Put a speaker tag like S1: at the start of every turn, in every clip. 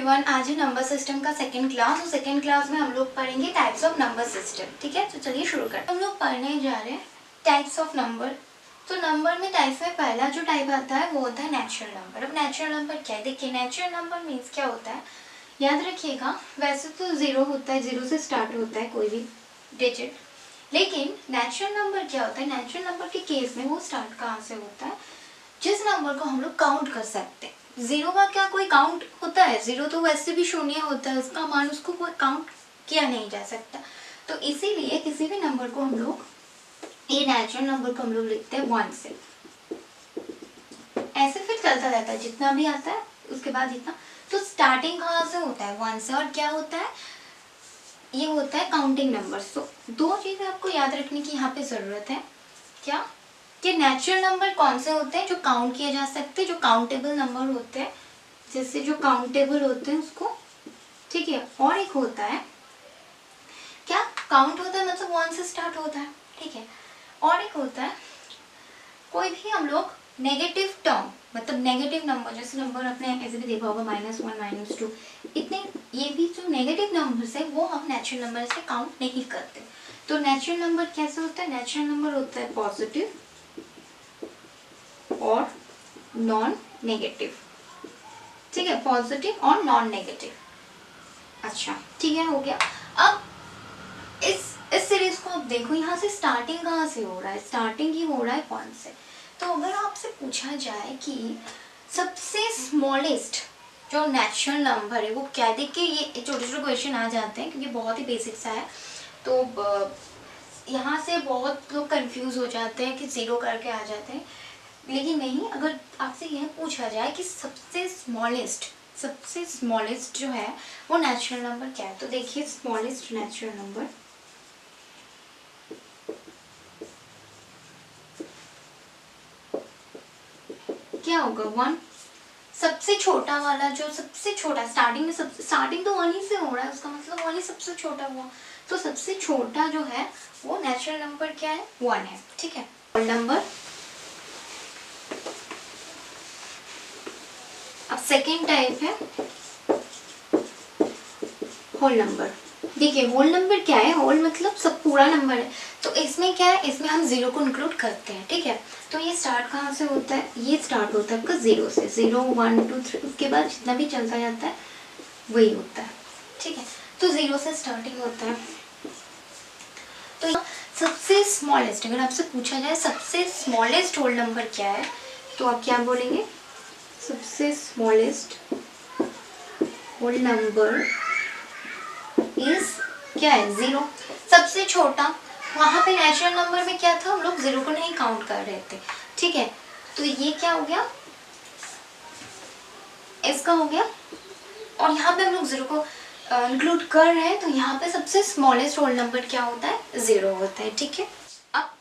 S1: Everyone, आज है number system का सेकंड क्लास। और सेकंड क्लास में हम लोग पढ़ेंगे टाइप्स ऑफ नंबर सिस्टम। ठीक है, तो चलिए शुरू करते हैं। हम लोग पढ़ने जा रहे हैं टाइप्स ऑफ नंबर। तो नंबर में टाइप्स में पहला जो टाइप आता है वो होता है नेचुरल नंबर। अब नेचुरल नंबर क्या है, देखिए नेचुरल नंबर मीन्स क्या होता है, याद रखिएगा। वैसे तो जीरो होता है, जीरो से स्टार्ट होता है कोई भी डिजिट, लेकिन नेचुरल नंबर क्या होता है, नेचुरल नंबर के केस में वो स्टार्ट कहाँ से होता है, जिस नंबर को हम लोग काउंट कर सकते हैं। जीरो का क्या कोई काउंट होता है? जीरो तो वैसे भी शून्य होता है, उसका मान उसको कोई काउंट किया नहीं जा सकता। तो इसीलिए किसी भी नंबर को हम लोग, ये नेचुरल नंबर को हम लोग लिखते हैं 1 से। ऐसे फिर चलता रहता है, जितना भी आता है उसके बाद जितना। तो स्टार्टिंग कहाँ से होता है? 1 से। और क्या होता है, ये होता है काउंटिंग नंबर। तो दो चीजें आपको याद रखने की यहाँ पे जरूरत है। क्या कि नेचुरल नंबर कौन से होते हैं जो काउंट किए जा सकते हैं, जो काउंटेबल नंबर होते हैं, जैसे जो काउंटेबल होते हैं उसको, ठीक है। और एक होता है क्या, काउंट होता है मतलब 1 से स्टार्ट होता है, ठीक है। और एक होता है कोई भी हम लोग नेगेटिव टर्म, मतलब नेगेटिव नंबर, जैसे नंबर अपने ऐसे भी देखा होगा -1 -2, इतने ये भी जो नेगेटिव नंबर्स है वो हम नेचुरल नंबर से काउंट नहीं करते। तो नेचुरल नंबर कैसे होता है, नेचुरल नंबर होता है पॉजिटिव और नॉन नेगेटिव, ठीक है, पॉजिटिव और नॉन नेगेटिव। अच्छा ठीक है, हो गया। अब इस सीरीज को अब देखो, यहाँ से स्टार्टिंग कहाँ से हो रहा है, स्टार्टिंग ही हो रहा है 1 से। तो अगर आपसे पूछा जाए कि सबसे स्मॉलेस्ट जो नेचुरल नंबर है वो क्या है, देखिए ये छोटे छोटे क्वेश्चन आ जाते हैं क्योंकि बहुत ही बेसिक सा है। तो यहाँ से बहुत लोग कंफ्यूज हो जाते हैं कि जीरो करके आ जाते हैं, लेकिन नहीं। अगर आपसे यह पूछा जाए कि सबसे स्मॉलेस्ट जो है वो नेचुरल नंबर क्या है, तो देखिए स्मॉलेस्ट नेचुरल नंबर क्या होगा, 1। सबसे छोटा वाला, जो सबसे छोटा स्टार्टिंग में, स्टार्टिंग तो 1 ही से हो रहा है, उसका मतलब 1 ही सबसे छोटा हुआ। तो सबसे छोटा जो है वो नेचुरल नंबर क्या है, 1 है, ठीक है। Whole number. अब सेकेंड टाइप है होल नंबर। देखिए होल नंबर क्या है, होल मतलब सब पूरा नंबर है। तो इसमें क्या है, इसमें हम जीरो को इंक्लूड करते हैं, ठीक है। तो ये स्टार्ट कहाँ से होता है, ये स्टार्ट होता है आपका 0 से, 0 1 2 3, उसके बाद जितना भी चलता जाता है वही होता है, ठीक है। तो 0 से स्टार्टिंग होता है। तो सबसे स्मॉलेस्ट, अगर आपसे पूछा जाए सबसे स्मॉलेस्ट होल नंबर क्या है, तो आप क्या बोलेंगे, सबसे स्मॉलेस्ट होल नंबर इज क्या है, 0। सबसे छोटा, वहां पे नेचुरल नंबर में क्या था, हम लोग 0 को नहीं काउंट कर रहे थे, ठीक है। तो ये क्या हो गया, इसका हो गया। और यहाँ पे हम लोग 0 को इंक्लूड कर रहे हैं, तो यहाँ पे सबसे स्मॉलेस्ट होल नंबर क्या होता है, 0 होता है, ठीक है। अब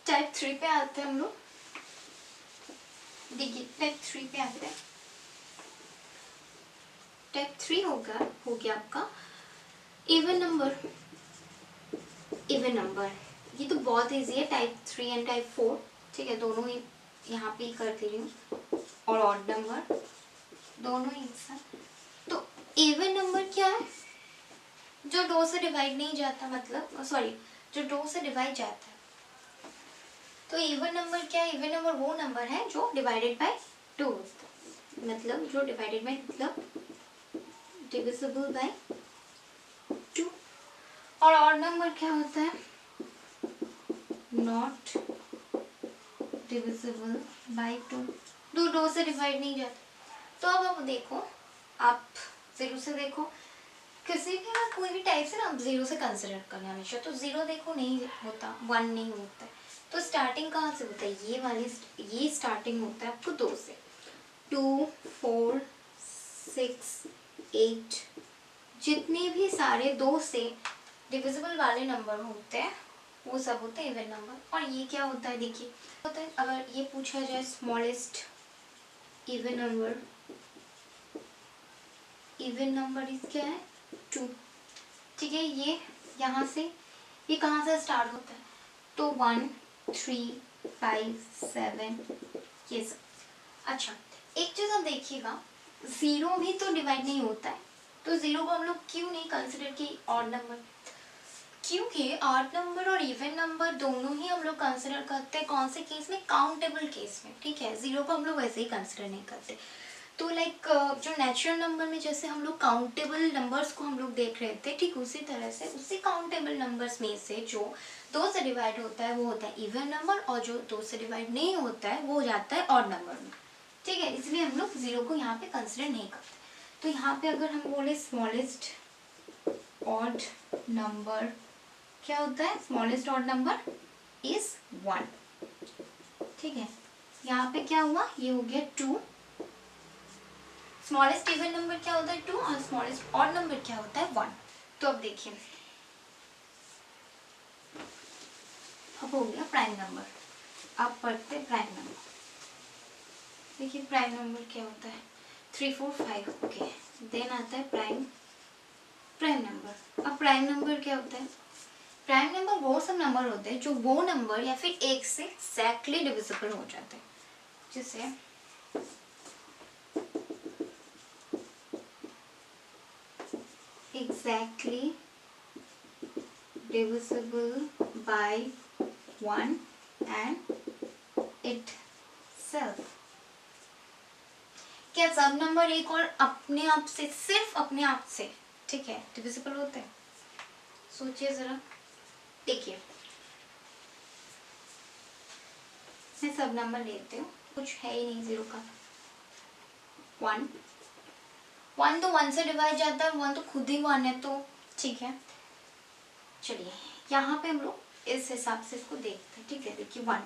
S1: टाइप 3 पे आते हैं हम लोग। देखिए टाइप 3 पे आते हैं। टाइप 3 हो गया आपका इवन नंबर। इवन नंबर ये तो बहुत इजी है, टाइप 3 एंड टाइप 4, ठीक है, दोनों ही यहाँ पे ही कर दे रही हूँ। और ऑड नंबर दोनों ही साथ। तो इवन नंबर क्या है, जो 2 से डिवाइड नहीं जाता, मतलब सॉरी, जो 2 से डिवाइड जाता है। तो इवन नंबर क्या है, इवन नंबर वो नंबर है जो डिवाइडेड बाय 2 होता है, मतलब जो डिवाइडेड बाय मतलब डिविजिबल बाय 2। और ऑड नंबर क्या होता है, नॉट डिविजिबल बाय 2, 2 से डिवाइड नहीं जाता। तो अब आप देखो, आप 0 से देखो, किसी भी ना कोई भी टाइप से ना आप 0 से कंसिडर करना हमेशा। तो 0 देखो नहीं होता, 1 नहीं होता है। तो स्टार्टिंग कहाँ से होता है, ये स्टार्टिंग होता है आपको 2 से। 2 4 6 8, जितने भी सारे 2 से डिविजिबल वाले नंबर होते हैं वो सब होते हैं इवन नंबर। और ये क्या होता है, देखिए होता है, अगर ये पूछा जाए smallest even number, even number इस क्या है, 2, ठीक है। ये यहाँ से, ये कहाँ से स्टार्ट होता है, तो 1 3 5 7 ये सब। अच्छा एक चीज़ आप देखिएगा, जीरो भी तो डिवाइड नहीं होता है, तो जीरो को हम लोग क्यों नहीं कंसिडर की ऑड नंबर, क्योंकि ऑड नंबर और इवन नंबर दोनों ही हम लोग कंसिडर करते हैं कौन से केस में, काउंटेबल केस में, ठीक है। जीरो को हम लोग वैसे ही कंसिडर नहीं करते। तो लाइक जो नेचुरल नंबर में जैसे हम लोग काउंटेबल नंबर्स को हम लोग देख रहे थे, ठीक उसी तरह से उसी काउंटेबल नंबर्स में से जो 2 से डिवाइड होता है वो होता है इवन नंबर, और जो 2 से डिवाइड नहीं होता है वो हो जाता है ऑड नंबर में, ठीक है। इसलिए हम लोग जीरो को यहाँ पे कंसिडर नहीं करते। तो यहाँ पे अगर हम बोले स्मॉलेस्ट ऑड नंबर क्या होता है, स्मॉलेस्ट ऑड नंबर इज 1, ठीक है। यहाँ पे क्या हुआ, ये हो गया 2। स्मॉलेस्ट इवन नंबर क्या होता है 2, और स्मॉलेस्ट ऑड नंबर क्या होता है 1। तो अब देखिए, अब हो गया प्राइम नंबर। अब पढ़ते प्राइम नंबर। देखिए प्राइम नंबर क्या होता है, 3 4 5, ओके। देन आता है प्राइम नंबर। अब प्राइम नंबर क्या होता है, प्राइम नंबर वो सब नंबर होते हैं जो वो नंबर या फिर एक से एक्जैक्टली डिविजिबल हो जाते हैं, जैसे exactly divisible by 1 and itself। क्या सब नंबर एक और अपने आप से, सिर्फ अपने आप से, ठीक है, डिविजिबल होते हैं? सोचिए जरा। देखिए मैं सब नंबर लेती हूँ, कुछ है ही नहीं जीरो का। 1 तो 1 से डिवाइड जाता है, 1 तो खुद ही 1 है, तो ठीक है। चलिए यहाँ पे हम लोग इस हिसाब से इसको देखते हैं, ठीक है। देखिए 1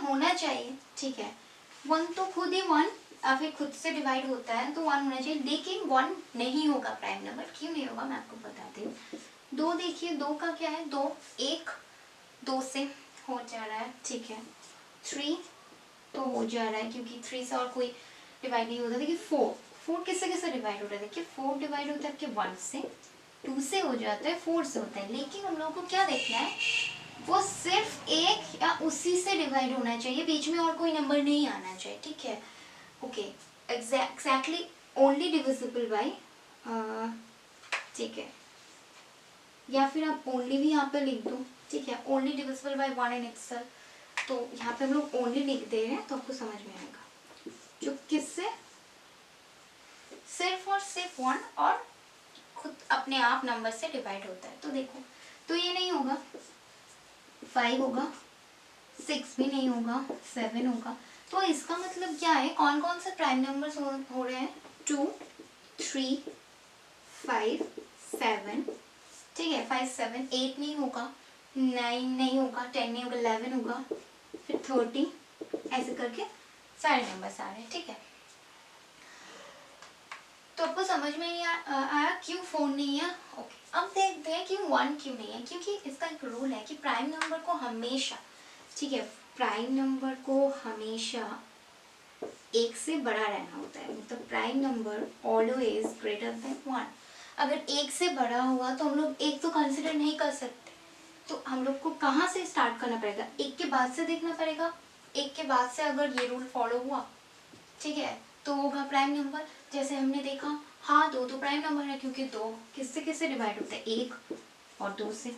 S1: होना चाहिए, ठीक है। 1 तो खुद ही 1 या फिर खुद से डिवाइड होता है तो 1 होना चाहिए, लेकिन 1 नहीं होगा प्राइम नंबर। क्यों नहीं होगा मैं आपको बताती हूँ। 2 देखिए, 2 का क्या है, 2 1 2 से हो जा रहा है, ठीक है। 3 तो हो जा रहा है क्योंकि 3 से और कोई डिवाइड नहीं होता। देखिए 4 किससे किससे डिवाइड हो रहा है, देखिए 4 डिवाइड होता है आपके 1 से, 2 से हो जाता है, 4 से होता है। लेकिन हम लोगों को क्या देखना है, वो सिर्फ एक या उसी से डिवाइड होना चाहिए, बीच में और कोई नंबर नहीं आना चाहिए, ठीक है। Okay, exactly only divisible by, ठीक है, या फिर आप ओनली भी यहाँ पे लिख दो, ठीक है। Only divisible by 1 and itself, तो यहाँ पे हम लोग ओनली लिख दे रहे हैं तो आपको समझ में आएगा। जो किससे, सिर्फ और सिर्फ 1 और खुद अपने आप नंबर से डिवाइड होता है। तो देखो, तो ये नहीं होगा, 5 होगा, 6 भी नहीं होगा, 7 होगा। तो इसका मतलब क्या है, कौन कौन से प्राइम नंबर्स हो रहे हैं, 2 3 5 7, ठीक है। 5 7 8 नहीं होगा, 9 नहीं होगा, 10 नहीं होगा, 11 होगा, फिर 30, ऐसे करके सारे नंबर्स आ रहे हैं, ठीक है। तो आपको समझ में नहीं आया क्यों 4 नहीं है, ओके। अब देखते हैं क्यों 1 क्यों नहीं है। क्योंकि इसका एक रूल है कि प्राइम नंबर को हमेशा, ठीक है, प्राइम नंबर को हमेशा 1 से बड़ा रहना होता है। मतलब prime number always greater than 1। अगर 1 से बड़ा हुआ तो हम लोग 1 तो कंसिडर नहीं कर सकते, तो हम लोग को कहाँ से स्टार्ट करना पड़ेगा, 1 के बाद से देखना पड़ेगा। 1 के बाद से अगर ये रूल फॉलो हुआ, ठीक है, तो होगा प्राइम नंबर। जैसे हमने देखा, हाँ 2 तो प्राइम नंबर है क्योंकि 2 किससे किससे डिवाइड होता है, 1 और 2 से,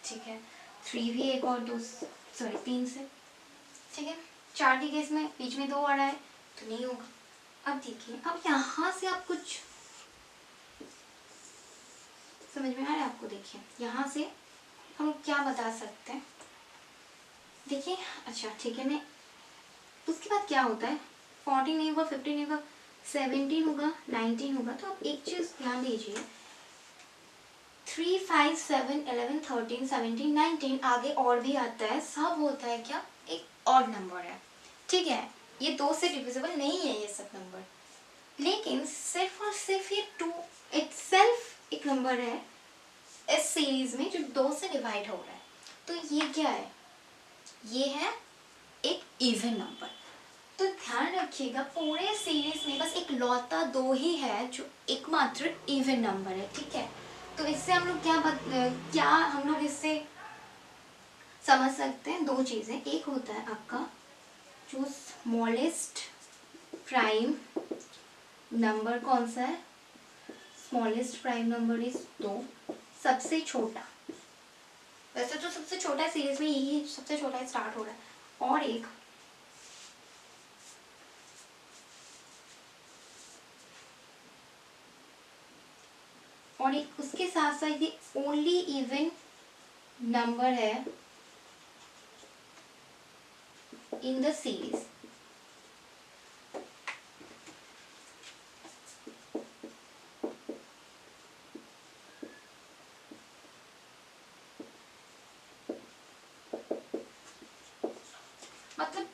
S1: ठीक है। 3 भी 1 और 2 सॉरी 3 से, ठीक है। 4 के केस में बीच में 2 आ रहा है तो नहीं होगा। अब देखिए, अब यहाँ से आप कुछ समझ में आ रहा है आपको। देखिए यहाँ से हम क्या बता सकते हैं, देखिए अच्छा ठीक है। मैं उसके बाद क्या होता है, 14 नहीं होगा, 15 नहीं होगा, 17 होगा, 19 होगा। तो आप एक चीज़ ध्यान दीजिए, 3 5 7 11 13 17 19 आगे और भी आता है, सब होता है क्या, एक ऑड नंबर है, ठीक है। ये 2 से डिविजिबल नहीं है ये सब नंबर, लेकिन सिर्फ और सिर्फ ये 2 इटसेल्फ एक नंबर है इस सीरीज में जो 2 से डिवाइड हो रहा है। तो ये क्या है, ये है एक इवन नंबर। तो ध्यान रखिएगा, पूरे सीरीज में बस एक लौता 2 ही है जो एकमात्र इवन नंबर है, ठीक है। तो इससे हम लोग क्या हम लोग इससे समझ सकते हैं 2 चीज़ें। एक होता है आपका जो स्मॉलेस्ट प्राइम नंबर कौन सा है, स्मॉलेस्ट प्राइम नंबर इज 2, सबसे छोटा, वैसे तो सबसे छोटा है सीरीज में, यही सबसे छोटा है, स्टार्ट हो रहा है, और एक उसके साथ साथ ये ओनली इवन नंबर है इन द सीरीज। मतलब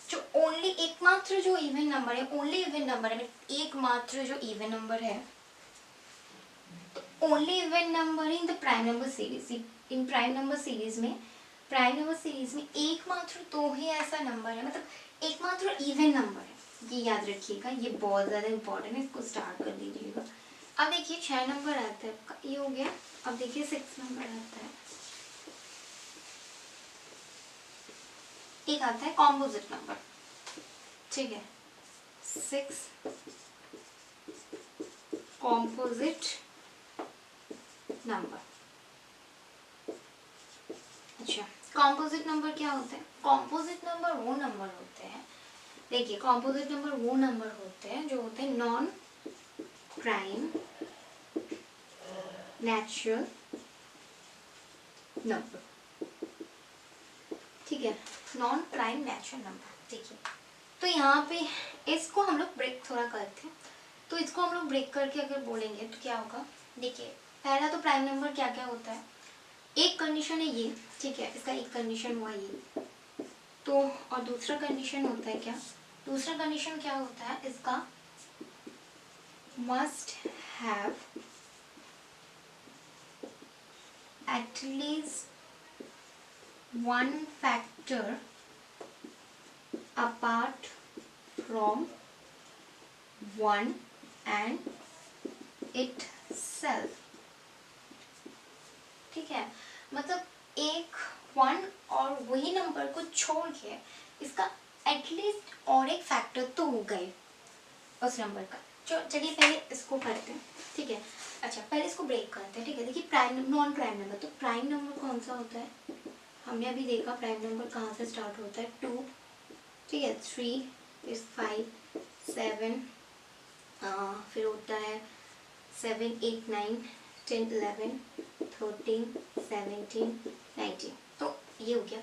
S1: जो ओनली एकमात्र जो इवन नंबर है, ओनली इवन नंबर है, एकमात्र जो इवन नंबर है, only even number in the prime number series. In prime number series में, प्राइम नंबर सीरीज में एकमात्र तो ही ऐसा नंबर है, मतलब एकमात्र इवन नंबर है, ये याद रखिएगा, ये बहुत ज़्यादा इंपॉर्टेंट है, इसको स्टार्ट कर दीजिएगा। अब देखिए 6 नंबर आता है आपका, ये हो गया। अब देखिए 6 नंबर आता है, एक आता है कॉम्पोजिट नंबर, ठीक है, 6 कॉम्पोजिट नंबर। अच्छा, कॉम्पोजिट नंबर क्या होते हैं? कॉम्पोजिट नंबर वो नंबर होते हैं, देखिए कॉम्पोजिट नंबर वो नंबर होते हैं जो होते हैं नॉन प्राइम नेचुरल नंबर, ठीक है, नॉन प्राइम नेचुरल नंबर। देखिए तो यहाँ पे इसको हम लोग ब्रेक थोड़ा करते हैं, तो इसको हम लोग ब्रेक करके अगर बोलेंगे तो क्या होगा, देखिए पहला तो प्राइम नंबर क्या क्या होता है, एक कंडीशन है ये, ठीक है, इसका एक कंडीशन हुआ ये, तो और दूसरा कंडीशन होता है क्या, दूसरा कंडीशन क्या होता है इसका, must have at least one factor apart from 1 and itself, ठीक है, मतलब एक 1 और वही नंबर को छोड़ के इसका एटलीस्ट और एक फैक्टर तो हो गए उस नंबर का। चलिए पहले इसको करते हैं, ठीक है। अच्छा पहले इसको ब्रेक करते हैं, ठीक है। देखिए प्राइम नॉन प्राइम नंबर, तो प्राइम नंबर कौन सा होता है, हमने अभी देखा प्राइम नंबर कहाँ से स्टार्ट होता है, 2, ठीक है, 3 इज 5 7, फिर होता है 7 8 9 10 11 13 17 19, तो ये हो गया।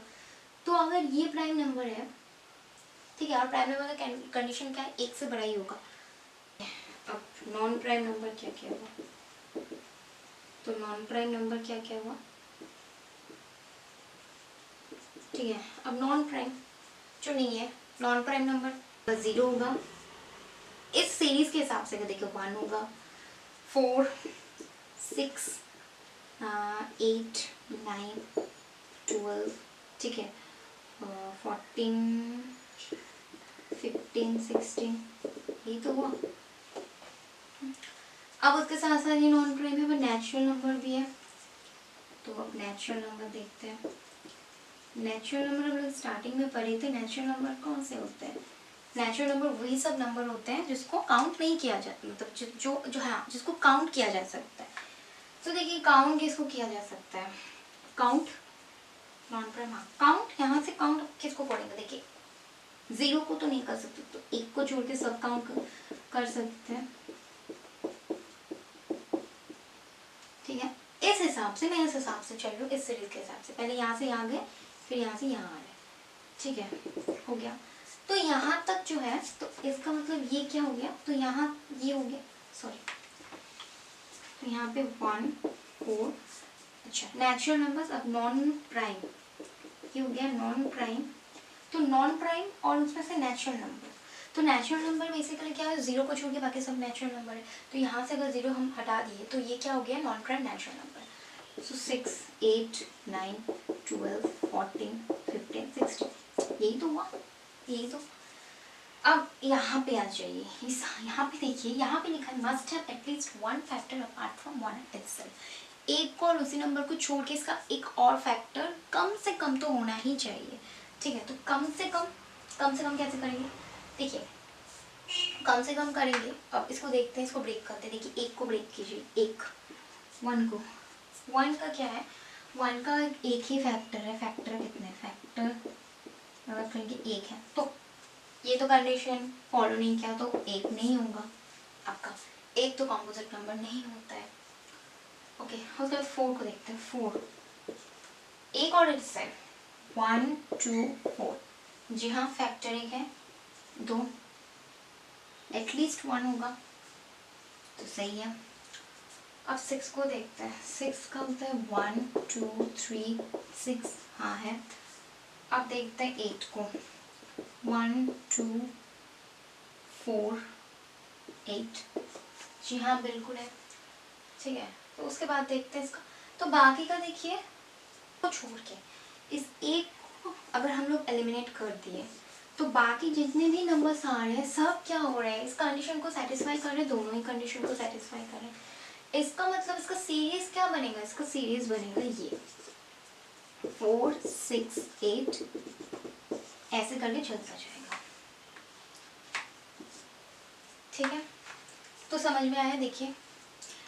S1: तो अगर ये प्राइम नंबर है, ठीक है, और प्राइम नंबर का कंडीशन क्या है, एक से बड़ा ही होगा। अब नॉन प्राइम नंबर क्या क्या हुआ, तो नॉन प्राइम नंबर क्या क्या हुआ, ठीक है। अब नॉन प्राइम जो नहीं है, नॉन प्राइम नंबर 0 होगा, इस सीरीज के हिसाब से देखिए 1 होगा, 4 6 8 9 12, ठीक है, 14 15 16, ये तो हुआ। अब उसके साथ साथ ये नॉन प्राइम है, पर नेचुरल नंबर भी है, तो अब नेचुरल नंबर देखते हैं। नेचुरल नंबर हम लोग स्टार्टिंग में पढ़े थे, नेचुरल नंबर कौन से होते हैं, नेचुरल नंबर वही सब नंबर होते हैं जिसको काउंट नहीं किया जाता, मतलब जो हाँ जिसको काउंट किया जा सकता है। तो देखिए काउंट किसको किया जा सकता है, काउंट नॉन प्राइम, हाँ काउंट, यहाँ से काउंट किसको पढ़ेंगे, देखिए 0 को तो नहीं कर सकते, तो 1 को छोड़ के सब काउंट कर सकते हैं, ठीक है। इस हिसाब से मैं इस हिसाब से चल रही हूँ, इस सीरीज के हिसाब से, पहले यहाँ से यहाँ गए, फिर यहाँ से यहाँ आ रहे, ठीक है, हो गया। तो यहाँ तक जो है, तो इसका मतलब ये क्या हो गया, तो यहाँ ये हो गया, सॉरी, तो यहाँ पे 1 4, अच्छा नेचुरल नंबर्स। अब नॉन प्राइम, ये हो गया नॉन प्राइम, तो नॉन प्राइम और उसमें से नेचुरल नंबर, तो नेचुरल नंबर बेसिकली क्या है, 0 को छोड़ के बाकी सब नेचुरल नंबर है, तो यहाँ से अगर 0 हम हटा दिए तो ये क्या हो गया, नॉन प्राइम नेचुरल नंबर। सो 6 8 9 12 14 15 16, यही तो हुआ, यही तो। अब यहाँ पे आ जाइए, यहाँ पे देखिए, यहाँ पे लिखा है must have at least one factor apart from one itself, एक को और उसी नंबर को छोड़ के इसका एक और फैक्टर कम से कम तो होना ही चाहिए, ठीक है। तो कम से कम कैसे करेंगे, देखिए कम से कम करेंगे। अब इसको देखते हैं, इसको ब्रेक करते हैं। देखिए एक को ब्रेक कीजिए, एक, वन को। वन का क्या है, वन का एक ही फैक्टर है। फैक्टर कितने, फैक्टर अगर कहेंगे एक है तो ये तो कंडीशन फॉलो नहीं किया तो एक नहीं होगा आपका, एक तो कॉम्पोजिट नंबर नहीं होता है। ओके, उसके बाद फोर को देखते हैं। फोर एक और डिजिट, 1 2 4। जी हाँ, फैक्टर एक है, दो, एटलीस्ट वन होगा तो सही है। अब सिक्स को देखते हैं। सिक्स का होता है 1 2 3 6, हाँ है। अब देखते हैं एट को, 1 2 4 8, जी हाँ बिल्कुल है, ठीक है। तो उसके बाद देखते हैं इसका, तो बाकी का देखिए तो छोड़ के इस एक को अगर हम लोग एलिमिनेट कर दिए तो बाकी जितने भी नंबर्स आ रहे हैं सब क्या हो रहे हैं, इस कंडीशन को सेटिस्फाई कर रहे हैं, दोनों ही कंडीशन को सेटिस्फाई कर रहे हैं। इसका मतलब इसका सीरीज क्या बनेगा, इसका सीरीज बनेगा ये 4 6 8, ऐसे करके चलता जाएगा। ठीक है, तो समझ में आया। देखिए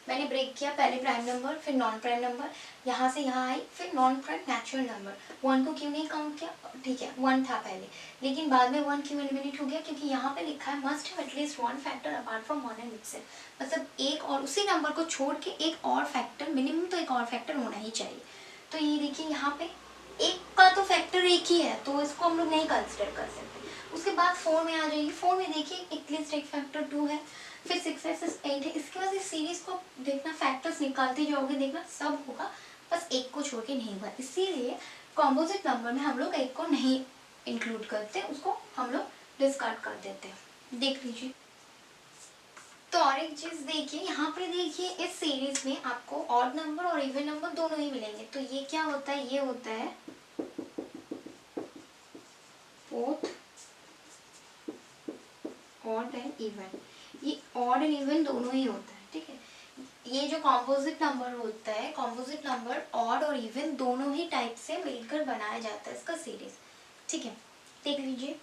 S1: मैंने ब्रेक किया, पहले प्राइम नंबर फिर नॉन प्राइम नंबर, यहाँ से यहाँ आई, फिर non prime natural number. One को क्यों नहीं काउंट किया, ठीक है वन था पहले, लेकिन बाद में वन क्यों एलिमिनेट हो गया, क्योंकि यहाँ पे लिखा है must have at least one factor apart from one and itself. मतलब एक और उसी नंबर को छोड़ के एक और फैक्टर, मिनिमम तो एक और फैक्टर होना ही चाहिए। तो ये देखिए यहाँ पे एक का तो फैक्टर एक ही है तो इसको हम लोग नहीं कंसिडर कर सकते। उसके बाद फोर में आ जाइए, फोर में देखिए एटलीस्ट एक फैक्टर टू है, फिर सिक्स है, सिक्स एट है। इसके बाद इस सीरीज को देखना, फैक्टर्स निकालते जाओगे, देखना सब होगा, बस एक को छोड़ के नहीं हुआ। इसीलिए कॉम्पोजिट नंबर में हम लोग एक को नहीं इंक्लूड करते, उसको हम लोग डिस्कार्ड कर देते हैं। देख लीजिए। तो और एक चीज देखिए, यहाँ पे देखिए इस सीरीज में आपको ऑड नंबर और इवन नंबर दोनों ही मिलेंगे। तो ये क्या होता है, ये होता है बोथ ऑड एंड इवन। ये ऑड एंड इवन दोनों ही होता है, ठीक है। ये जो कॉम्पोजिट नंबर होता है, कॉम्पोजिट नंबर ऑड और इवन दोनों ही टाइप से मिलकर बनाया जाता है इसका सीरीज, ठीक है। देख लीजिए,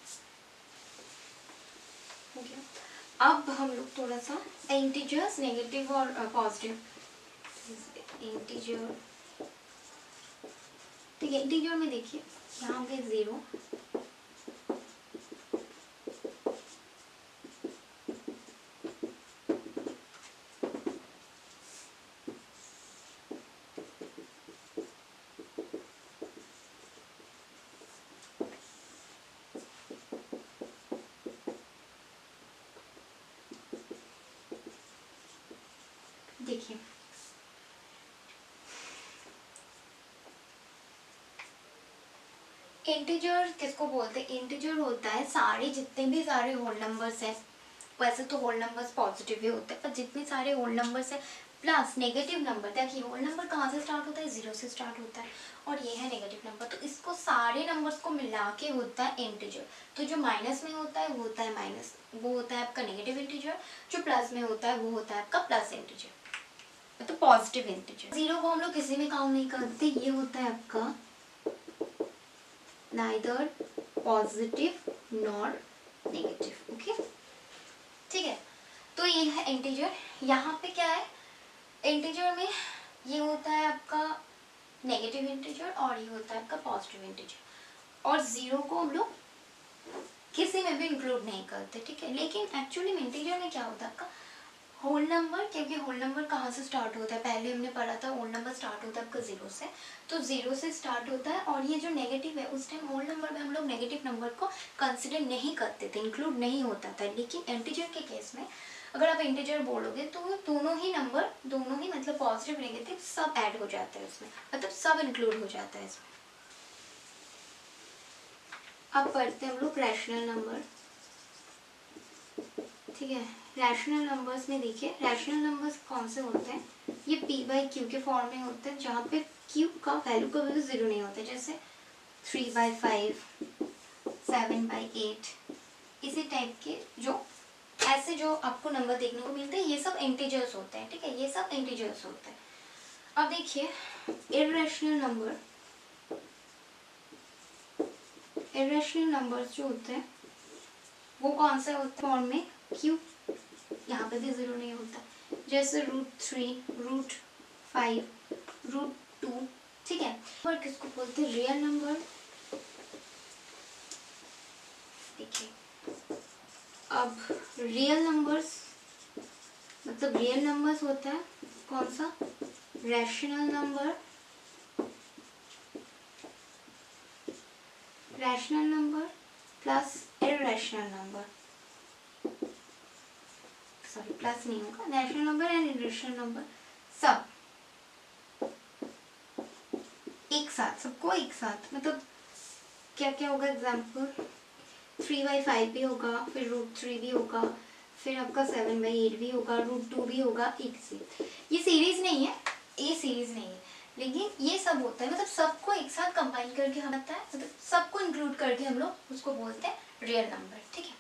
S1: हो गया। अब हम लोग थोड़ा सा इंटीजर्स, नेगेटिव और पॉजिटिव। इंटीजर, ठीक है। इंटीजर में देखिए यहाँ पे 0, देखिए इंटीजर किसको बोलते हैं, इंटीजर होता है सारे जितने भी सारे होल नंबर्स हैं। वैसे तो होल नंबर्स पॉजिटिव ही होते हैं, पर जितने सारे होल नंबर्स हैं प्लस नेगेटिव नंबर, देखिए होल नंबर कहाँ से स्टार्ट होता है, 0 से स्टार्ट होता है, और ये है नेगेटिव नंबर। तो इसको सारे नंबर्स को मिला के होता है इंटीजर। तो जो माइनस में होता है वो होता है माइनस, वो होता है आपका नेगेटिव इंटीजर। जो प्लस में होता है वो होता है आपका प्लस इंटीजर, तो पॉजिटिव इंटीजर। 0 को हम लोग किसी में काउंट नहीं करते, ये होता है आपका neither positive nor negative, okay, ठीक है। तो ये है इंटीजर। यहाँ पे क्या है, इंटीजर में ये होता है आपका नेगेटिव इंटीजर और ये होता है आपका पॉजिटिव इंटीजर। और 0 को हम लोग किसी में भी इंक्लूड नहीं करते, ठीक है। लेकिन एक्चुअली में इंटीजर में क्या होता है आपका होल नंबर, क्योंकि होल नंबर कहाँ से स्टार्ट होता है, पहले हमने पढ़ा था होल नंबर स्टार्ट होता है आपका 0 से, तो 0 से स्टार्ट होता है। और ये जो नेगेटिव है उस टाइम होल नंबर में हम लोग नेगेटिव नंबर को कंसिडर नहीं करते थे, इंक्लूड नहीं होता था। लेकिन इंटीजर के केस में अगर आप इंटीजर बोलोगे तो दोनों ही नंबर, दोनों ही मतलब पॉजिटिव नेगेटिव सब ऐड हो जाता है उसमें, मतलब सब इंक्लूड हो जाता है इसमें। अब पढ़ते हैं हम लोग रैशनल नंबर, ठीक है। रैशनल नंबर्स में देखिए, रैशनल नंबर्स कौन से होते हैं, ये p/q के फॉर्म में होते हैं, जहाँ पे q का वैल्यू कभी भी 0 नहीं होता, जैसे 3/5, 7/8, इसी टाइप के जो ऐसे जो आपको नंबर देखने को मिलते हैं ये सब इंटीजर्स होते हैं, ठीक है, ये सब इंटीजर्स होते हैं। अब देखिए इर्रेशनल नंबर, इर्रेशनल नंबर्स जो होते हैं वो कौन से होते हैं फॉर्म में, क्यों, यहाँ पे भी 0 नहीं होता। जैसे √3, √5, √2, ठीक है। और किसको बोलते हैं, रियल नंबर। देखिए अब रियल नंबर्स मतलब रियल नंबर्स होता है कौन सा, rational number, rational number plus irrational number, sorry plus नहीं होगा, rational number and irrational number सब एक साथ, सबको एक साथ, मतलब क्या क्या होगा, एग्जाम्पल 3/5 भी होगा, फिर √3 भी होगा, फिर आपका 7/8 भी होगा, √2 भी होगा, एक से। ये सीरीज नहीं है, ये सीरीज नहीं है, लेकिन ये सब होता है, मतलब सबको एक साथ कंबाइन करके हम आता है, मतलब सबको इंक्लूड करके हम लोग उसको बोलते हैं रियल नंबर, ठीक है।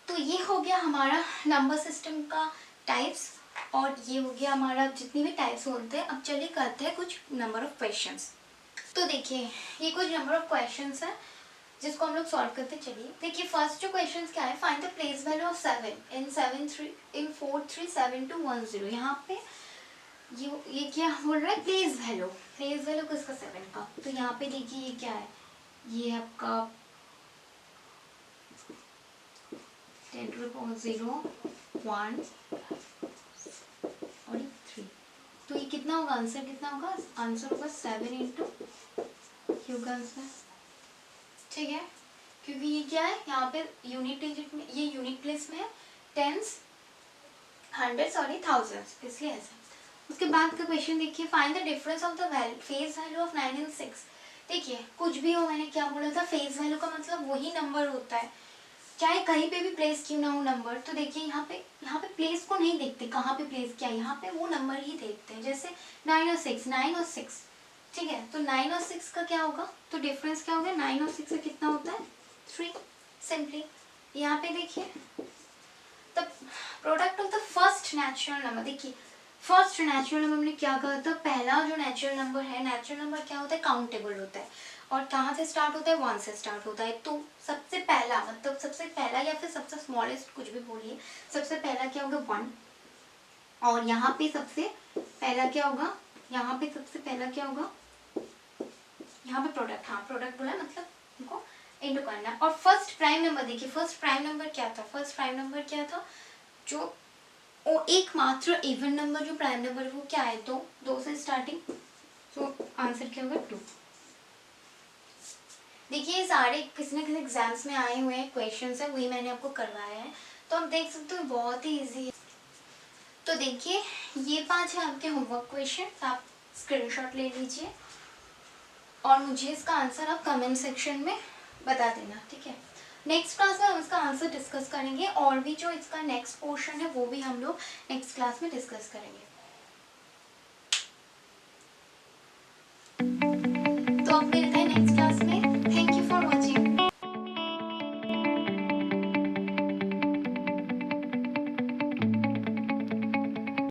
S1: तो ये हो गया हमारा नंबर सिस्टम का टाइप्स, और ये हो गया हमारा जितनी भी टाइप्स होते हैं। अब चलिए करते हैं कुछ नंबर ऑफ क्वेश्चंस। तो देखिए ये कुछ नंबर ऑफ क्वेश्चंस है जिसको हम लोग सॉल्व करते चलिए। देखिए फर्स्ट जो क्वेश्चन क्या है, find the place value of 7 इन 437210। यहाँ पे ये क्या बोल रहा है, प्लेस वैल्यू किसका, 7 का। तो यहाँ पे देखिए ये क्या है, ये आपका 10⁻0 1 और 3। तो ये कितना होगा, आंसर कितना होगा, आंसर होगा 7 इंटू होगा आंसर, ठीक है। क्योंकि ये क्या है, यहाँ पे यूनिट डिजिट में, ये यूनिट प्लेस में है, टेंस, हंड्रेड्स और ये थाउजेंड्स, इसलिए ऐसा। उसके बाद का क्वेश्चन देखिए, find the difference of the face value of 9 and 6। देखिए कुछ भी हो, मैंने क्या बोला था, फेस वैल्यू का मतलब वही नंबर होता है, चाहे कहीं पे भी प्लेस क्यों ना हो नंबर। तो देखिए यहाँ पे प्लेस को नहीं देखते कहाँ पे प्लेस किया, यहाँ पे वो नंबर ही देखते हैं। जैसे 9 और 6, ठीक है। तो 9 और 6 का क्या होगा, तो डिफरेंस क्या होगा, 9 और 6 का कितना होता है, 3, सिंपली। यहाँ पे देखिए the product of the first natural number. देखिए फर्स्ट नेचुरल नंबर में क्या कहा था, पहला जो नेचुरल नंबर है, नेचुरल नंबर क्या होता है, काउंटेबल होता है, और कहाँ से स्टार्ट होता है, 1 से स्टार्ट होता है। तो सबसे पहला मतलब सबसे पहला या फिर सबसे स्मॉलेस्ट कुछ भी बोलिए, सबसे पहला क्या होगा 1, और यहाँ पे सबसे पहला क्या होगा, यहाँ पे सबसे पहला क्या होगा, यहाँ पे प्रोडक्ट, हाँ प्रोडक्ट बोला मतलब उनको इंटू करना। और फर्स्ट प्राइम नंबर देखिए, फर्स्ट प्राइम नंबर क्या था, फर्स्ट प्राइम नंबर क्या था, जो एकमात्र इवन नंबर जो प्राइम नंबर है वो क्या है, 2 से स्टार्टिंग। तो आंसर क्या होगा 2। देखिए सारे किसी न किसी एग्जाम्स में आए हुए हैं क्वेश्चंस है, वही मैंने आपको करवाया है, तो आप देख सकते हो बहुत ही इजी है। तो देखिए ये 5 है आपके होमवर्क क्वेश्चन, आप स्क्रीनशॉट ले लीजिए और मुझे इसका आंसर आप कमेंट सेक्शन में बता देना, ठीक है। नेक्स्ट क्लास में हम इसका आंसर डिस्कस करेंगे, और भी जो इसका नेक्स्ट पोर्शन है वो भी हम लोग नेक्स्ट क्लास में डिस्कस करेंगे। तो अब मेरे